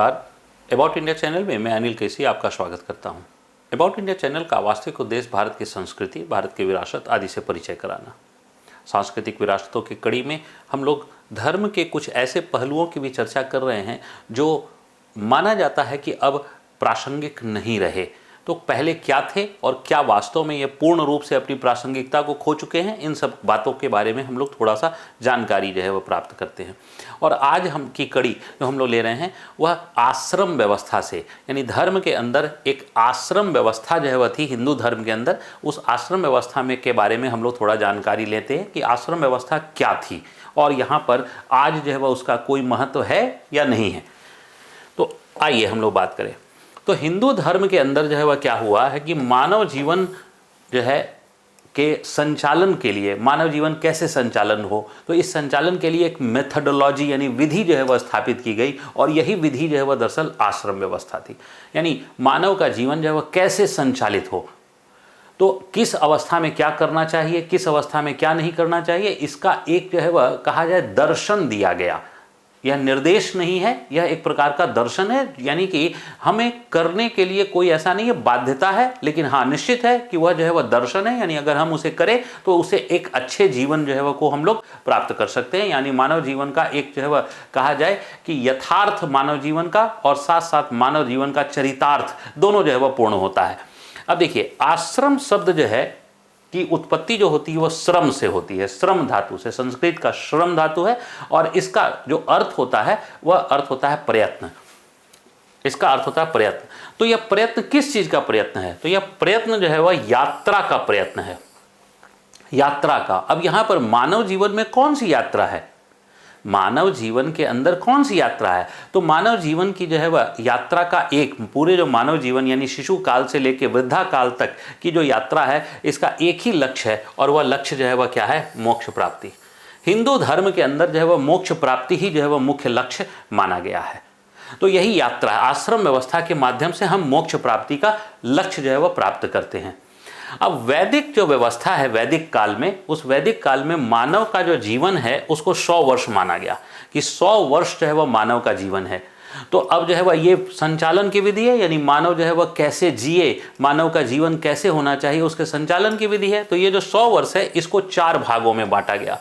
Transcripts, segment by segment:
नमस्कार। About India channel में मैं अनिल केसी आपका स्वागत करता हूं। अबाउट इंडिया चैनल का वास्तविक उद्देश्य भारत की संस्कृति, भारत की विरासत आदि से परिचय कराना। सांस्कृतिक विरासतों की कड़ी में हम लोग धर्म के कुछ ऐसे पहलुओं की भी चर्चा कर रहे हैं जो माना जाता है कि अब प्रासंगिक नहीं रहे। तो पहले क्या थे और क्या वास्तव में ये पूर्ण रूप से अपनी प्रासंगिकता को खो चुके हैं, इन सब बातों के बारे में हम लोग थोड़ा सा जानकारी जो है वो प्राप्त करते हैं। और आज हम की कड़ी जो हम लोग ले रहे हैं वह आश्रम व्यवस्था से, यानी धर्म के अंदर एक आश्रम व्यवस्था जो है वह थी हिंदू धर्म के अंदर, उस आश्रम व्यवस्था में के बारे में हम लोग थोड़ा जानकारी लेते हैं कि आश्रम व्यवस्था क्या थी और यहाँ पर आज जो है वह उसका कोई महत्व है या नहीं है। तो आइए हम लोग बात करें। तो हिंदू धर्म के अंदर जो है वह क्या हुआ है कि मानव जीवन जो है के संचालन के लिए, मानव जीवन कैसे संचालन हो, तो इस संचालन के लिए एक मेथडोलॉजी यानी विधि जो है वह स्थापित की गई और यही विधि जो है वह दरअसल आश्रम व्यवस्था थी। यानी मानव का जीवन जो है वह कैसे संचालित हो, तो किस अवस्था में क्या करना चाहिए, किस अवस्था में क्या नहीं करना चाहिए, इसका एक जो है वह कहा जाए दर्शन दिया गया। यह निर्देश नहीं है, यह एक प्रकार का दर्शन है। यानी कि हमें करने के लिए कोई ऐसा नहीं है बाध्यता है, लेकिन हाँ निश्चित है कि वह जो है वह दर्शन है। यानी अगर हम उसे करें तो उसे एक अच्छे जीवन जो है वह को हम लोग प्राप्त कर सकते हैं। यानी मानव जीवन का एक जो है वह कहा जाए कि यथार्थ मानव जीवन का और साथ साथ मानव जीवन का चरितार्थ दोनों जो है वह पूर्ण होता है। अब देखिए, आश्रम शब्द जो है की उत्पत्ति जो होती है वह श्रम से होती है, श्रम धातु से, संस्कृत का श्रम धातु है और इसका जो अर्थ होता है वह अर्थ होता है प्रयत्न। इसका अर्थ होता है प्रयत्न। तो यह प्रयत्न किस चीज का प्रयत्न है, तो यह प्रयत्न जो है वह यात्रा का प्रयत्न है, यात्रा का। अब यहां पर मानव जीवन में कौन सी यात्रा है, मानव जीवन के अंदर कौन सी यात्रा है, तो मानव जीवन की जो है वह यात्रा का एक पूरे जो मानव जीवन यानी शिशु काल से लेकर वृद्धा काल तक की जो यात्रा है, इसका एक ही लक्ष्य है और वह लक्ष्य जो है वह क्या है, मोक्ष प्राप्ति। हिंदू धर्म के अंदर जो है वह मोक्ष प्राप्ति ही जो है वह मुख्य लक्ष्य माना गया है। तो यही यात्रा है, आश्रम व्यवस्था के माध्यम से हम मोक्ष प्राप्ति का लक्ष्य जो है वह प्राप्त करते हैं। अब वैदिक जो व्यवस्था है, वैदिक काल में, उस वैदिक काल में मानव का जो जीवन है उसको 100 वर्ष माना गया कि 100 वर्ष जो है वह मानव का जीवन है। तो अब जो है वह ये संचालन की विधि है, यानी मानव जो है वह कैसे जिए, मानव का जीवन कैसे होना चाहिए, उसके संचालन की विधि है। तो ये जो 100 वर्ष है इसको 4 भागों में बांटा गया,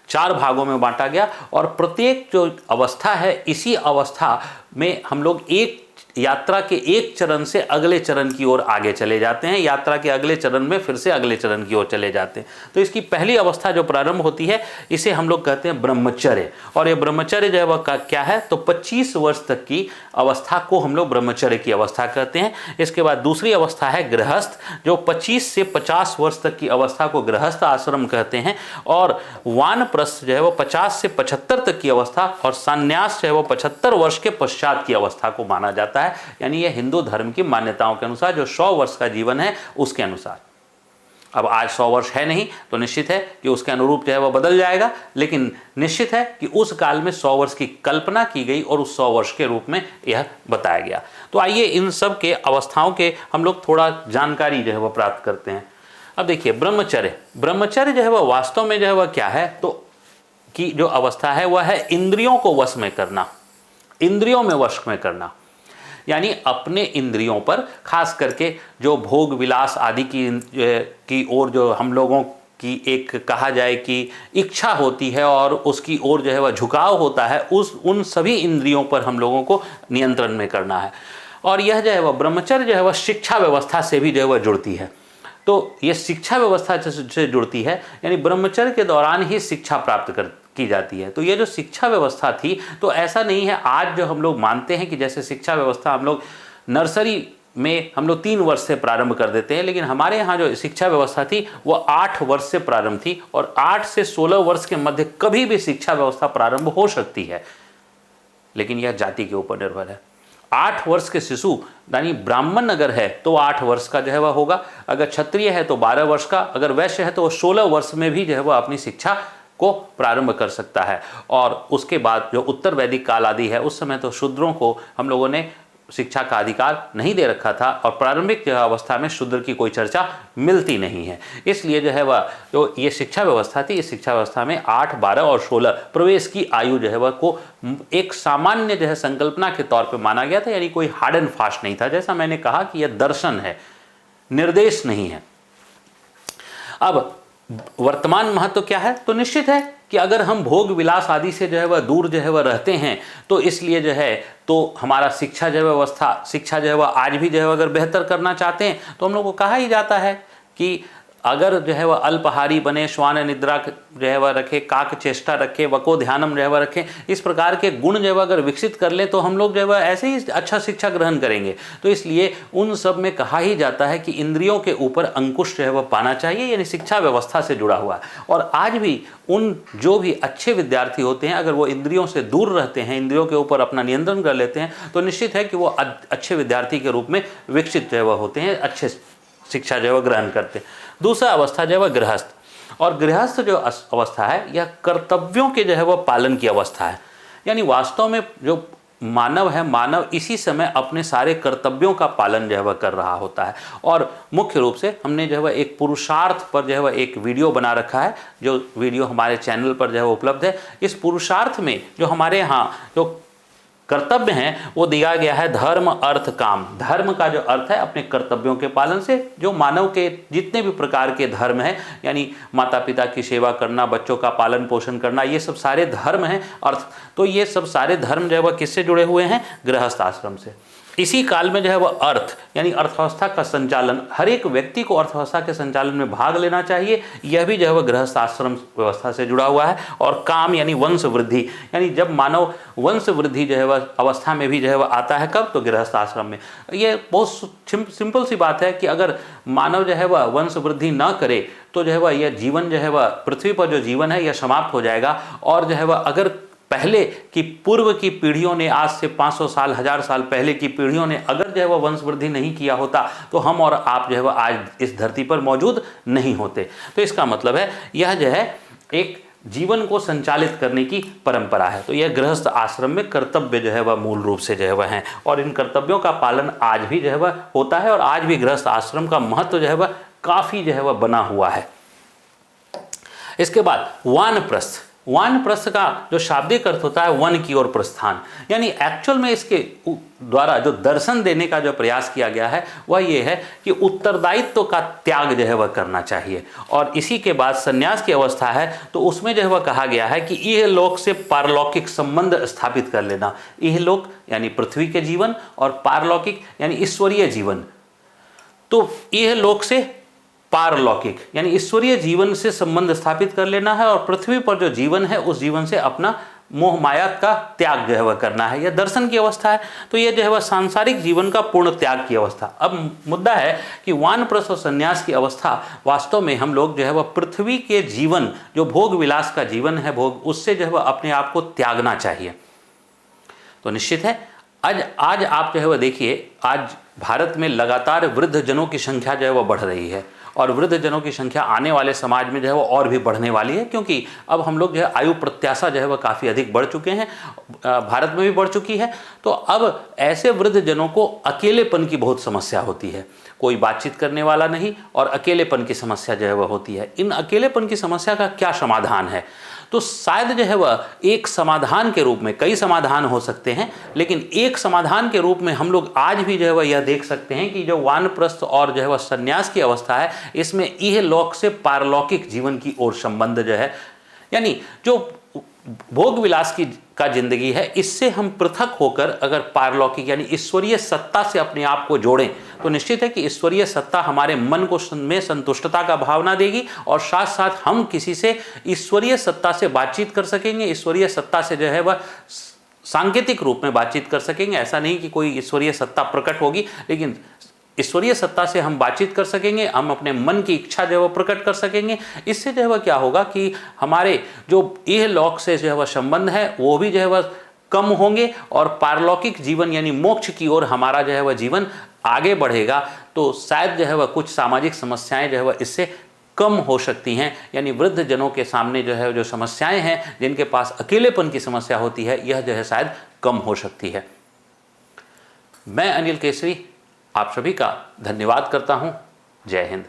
4 भागों में बांटा गया और प्रत्येक जो अवस्था है इसी अवस्था में हम लोग एक यात्रा के एक चरण से अगले चरण की ओर आगे चले जाते हैं, यात्रा के अगले चरण में फिर से अगले चरण की ओर चले जाते हैं। तो इसकी पहली अवस्था जो प्रारंभ होती है इसे हम लोग कहते हैं ब्रह्मचर्य, और ये ब्रह्मचर्य जो है वह क्या है, तो 25 वर्ष तक की अवस्था को हम लोग ब्रह्मचर्य की अवस्था कहते हैं। इसके बाद दूसरी अवस्था है गृहस्थ, जो 25 से 50 वर्ष तक की अवस्था को गृहस्थ आश्रम कहते हैं, और वानप्रस्थ जो है वह 50 से 75 तक की अवस्था, और संन्यास जो है वह 75 वर्ष के पश्चात की अवस्था को माना जाता है। यानी यह हिंदू धर्म की मान्यताओं के अनुसार जो 100 वर्ष का जीवन है उसके अनुसार। अब आज 100 वर्ष है नहीं तो निश्चित है कि उसके अनुरूप जो है वह बदल जाएगा, लेकिन निश्चित है कि उस काल में 100 वर्ष की कल्पना की गई और उस 100 वर्ष के रूप में यह बताया गया। तो आइए इन सब के अवस्थाओं के हम लोग थोड़ा जानकारी जो है वह प्राप्त करते हैं। अब देखिए, ब्रह्मचर्य, ब्रह्मचर्य जो है वह वास्तव में जो है वह क्या है, तो की जो अवस्था है वह है इंद्रियों को वश में करना, इंद्रियों में वश में करना। यानी अपने इंद्रियों पर खास करके जो भोग विलास आदि की ओर जो हम लोगों की एक कहा जाए कि इच्छा होती है और उसकी ओर जो है वह झुकाव होता है, उन सभी इंद्रियों पर हम लोगों को नियंत्रण में करना है। और यह जो है वह ब्रह्मचर्य जो है वह शिक्षा व्यवस्था से भी जो है वह जुड़ती है। तो ये शिक्षा व्यवस्था से जुड़ती है, यानी ब्रह्मचर्य के दौरान ही शिक्षा प्राप्त की जाती है। तो ये जो शिक्षा व्यवस्था थी, तो ऐसा नहीं है आज जो हम लोग मानते हैं कि जैसे शिक्षा व्यवस्था हम लोग नर्सरी में हम लोग 3 वर्ष से प्रारंभ कर देते हैं, लेकिन हमारे यहाँ जो शिक्षा व्यवस्था थी वो 8 वर्ष से प्रारंभ थी और 8 से 16 वर्ष के मध्य कभी भी शिक्षा व्यवस्था प्रारंभ हो सकती है, लेकिन यह जाति के ऊपर निर्भर है। 8 वर्ष के शिशु यानी ब्राह्मण अगर है तो 8 वर्ष का जो है वह होगा, अगर क्षत्रिय है तो 12 वर्ष का, अगर वैश्य है तो 16 वर्ष में भी जो है वह अपनी शिक्षा को प्रारंभ कर सकता है। और उसके बाद जो उत्तर वैदिक काल आदि है उस समय तो शूद्रों को हम लोगों ने शिक्षा का अधिकार नहीं दे रखा था और प्रारंभिक जो अवस्था में शूद्र की कोई चर्चा मिलती नहीं है। इसलिए जो है वह जो ये शिक्षा व्यवस्था थी, इस शिक्षा व्यवस्था में 8, 12 और 16 प्रवेश की आयु जो है वह को एक सामान्य जो है संकल्पना के तौर पे माना गया था, यानी कोई हार्ड एंड फास्ट नहीं था। जैसा मैंने कहा कि यह दर्शन है, निर्देश नहीं है। अब वर्तमान महत्व क्या है? तो निश्चित है कि अगर हम भोग विलास आदि से जो है वह दूर जो है वह रहते हैं, तो इसलिए जो है तो हमारा शिक्षा जो है व्यवस्था, शिक्षा जो है वह आज भी जो है अगर बेहतर करना चाहते हैं तो हम लोग को कहा ही जाता है कि अगर जो है वह अल्पहारी बने, श्वान निद्रा जो है वह रखे, काक चेष्टा रखे, वको ध्यानम जो है वह रखें, इस प्रकार के गुण जो है अगर विकसित कर लें तो हम लोग जो है वह ऐसे ही अच्छा शिक्षा ग्रहण करेंगे। तो इसलिए उन सब में कहा ही जाता है कि इंद्रियों के ऊपर अंकुश जो है वह पाना चाहिए, यानी शिक्षा व्यवस्था से जुड़ा हुआ है। और आज भी उन जो भी अच्छे विद्यार्थी होते हैं, अगर वो इंद्रियों से दूर रहते हैं, इंद्रियों के ऊपर अपना नियंत्रण कर लेते हैं, तो निश्चित है कि वो अच्छे विद्यार्थी के रूप में विकसित जो है वह होते हैं, अच्छे शिक्षा जो है वह ग्रहण करते हैं। दूसरा अवस्था जो है वह गृहस्थ, और गृहस्थ जो अवस्था है यह कर्तव्यों के जो है वह पालन की अवस्था है। यानी वास्तव में जो मानव है, मानव इसी समय अपने सारे कर्तव्यों का पालन जो है वह कर रहा होता है। और मुख्य रूप से हमने जो है वह एक पुरुषार्थ पर जो है वह एक वीडियो बना रखा है, जो वीडियो हमारे चैनल पर जो है उपलब्ध है। इस पुरुषार्थ में जो हमारे यहाँ जो कर्तव्य हैं वो दिया गया है धर्म, अर्थ, काम। धर्म का जो अर्थ है अपने कर्तव्यों के पालन से, जो मानव के जितने भी प्रकार के धर्म हैं, यानी माता पिता की सेवा करना, बच्चों का पालन पोषण करना, ये सब सारे धर्म हैं। अर्थ, तो ये सब सारे धर्म जो है वह किससे जुड़े हुए हैं? गृहस्थ आश्रम से। इसी काल में जो है वह अर्थ, यानी अर्थव्यवस्था का संचालन, हर एक व्यक्ति को अर्थव्यवस्था के संचालन में भाग लेना चाहिए, यह भी जो है वह गृहस्थ आश्रम व्यवस्था से जुड़ा हुआ है। और काम यानी वंश वृद्धि, यानी जब मानव वंश वृद्धि जो है वह अवस्था में भी जो है वह आता है, कब? तो गृहस्थ आश्रम में। ये बहुत सिंपल सी बात है कि अगर मानव जो है वह वंश वृद्धि न करे तो जो है वह यह जीवन जो है वह पृथ्वी पर जो जीवन है यह समाप्त हो जाएगा। और जो है वह अगर पहले की पूर्व की पीढ़ियों ने, आज से 500 साल, 1000 साल पहले की पीढ़ियों ने अगर जो है वह वंश वृद्धि नहीं किया होता तो हम और आप जो है वह आज इस धरती पर मौजूद नहीं होते। तो इसका मतलब है यह जो है एक जीवन को संचालित करने की परंपरा है। तो यह गृहस्थ आश्रम में कर्तव्य जो है वह मूल रूप से जो है वह हैं, और इन कर्तव्यों का पालन आज भी जो है वह होता है। और आज भी गृहस्थ आश्रम का महत्व जो है वह काफ़ी जो है वह बना हुआ है। इसके बाद वानप्रस्थ। वानप्रस्थ का जो शाब्दिक अर्थ होता है वन की ओर प्रस्थान, यानी एक्चुअल में इसके द्वारा जो दर्शन देने का जो प्रयास किया गया है वह ये है कि उत्तरदायित्व का त्याग जो है वह करना चाहिए। और इसी के बाद संन्यास की अवस्था है, तो उसमें जो है वह कहा गया है कि यह लोक से पारलौकिक संबंध स्थापित कर लेना। यह लोक यानी पृथ्वी के जीवन, और पारलौकिक यानी ईश्वरीय जीवन। तो यह लोक से पारलौकिक यानी ईश्वरीय जीवन से संबंध स्थापित कर लेना है, और पृथ्वी पर जो जीवन है उस जीवन से अपना मोह माया का त्याग जो है वह करना है। यह दर्शन की अवस्था है। तो यह जो है वह सांसारिक जीवन का पूर्ण त्याग की अवस्था। अब मुद्दा है कि वानप्रस्थ और संन्यास की अवस्था वास्तव में हम लोग जो है वह पृथ्वी के जीवन, जो भोग विलास का जीवन है, भोग, उससे जो है वह अपने आप को त्यागना चाहिए। तो निश्चित है आज आप जो है वह देखिए, आज भारत में लगातार वृद्ध जनों की संख्या जो है वह बढ़ रही है, और वृद्ध जनों की संख्या आने वाले समाज में जो है वो और भी बढ़ने वाली है, क्योंकि अब हम लोग जो है आयु प्रत्याशा जो है वह काफ़ी अधिक बढ़ चुके हैं, भारत में भी बढ़ चुकी है। तो अब ऐसे वृद्ध जनों को अकेलेपन की बहुत समस्या होती है, कोई बातचीत करने वाला नहीं, और अकेलेपन की समस्या जो है वह होती है। इन अकेलेपन की समस्या का क्या समाधान है? तो शायद जो है वह एक समाधान के रूप में, कई समाधान हो सकते हैं, लेकिन एक समाधान के रूप में हम लोग आज भी जो है वह यह देख सकते हैं कि जो वानप्रस्थ और जो है वह संन्यास की अवस्था है, इसमें यह लोक से पारलौकिक जीवन की ओर संबंध जो है, यानी जो भोग विलास का जिंदगी है, इससे हम पृथक होकर अगर पारलौकिक यानी ईश्वरीय सत्ता से अपने आप को जोड़ें, तो निश्चित है कि ईश्वरीय सत्ता हमारे मन को में संतुष्टता का भावना देगी, और साथ साथ हम किसी से ईश्वरीय सत्ता से बातचीत कर सकेंगे। ईश्वरीय सत्ता से जो है वह सांकेतिक रूप में बातचीत कर सकेंगे। ऐसा नहीं कि कोई ईश्वरीय सत्ता प्रकट होगी, लेकिन ईश्वरीय सत्ता से हम बातचीत कर सकेंगे, हम अपने मन की इच्छा जो है वो प्रकट कर सकेंगे। इससे जो है वह क्या होगा कि हमारे जो यह लोक से जो है वह संबंध है वो भी जो है वह कम होंगे, और पारलौकिक जीवन यानी मोक्ष की ओर हमारा जो है वह जीवन आगे बढ़ेगा। तो शायद जो है वह कुछ सामाजिक समस्याएं जो है वह इससे कम हो सकती हैं। यानी वृद्ध जनों के सामने जो है जो समस्याएं हैं, जिनके पास अकेलेपन की समस्या होती है, यह जो है शायद कम हो सकती है। मैं अनिल केसरी आप सभी का धन्यवाद करता हूँ। जय हिंद।